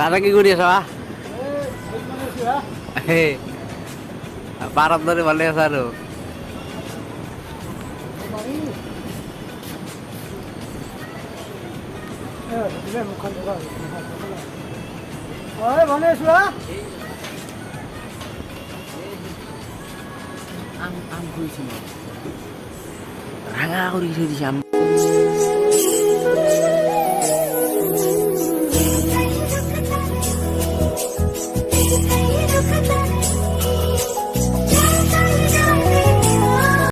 দাদা কি কৰি আছা পাৰত দৰে ভালে আছা আৰু ভালে আছো ৰাঙা কৰি থৈ দিছে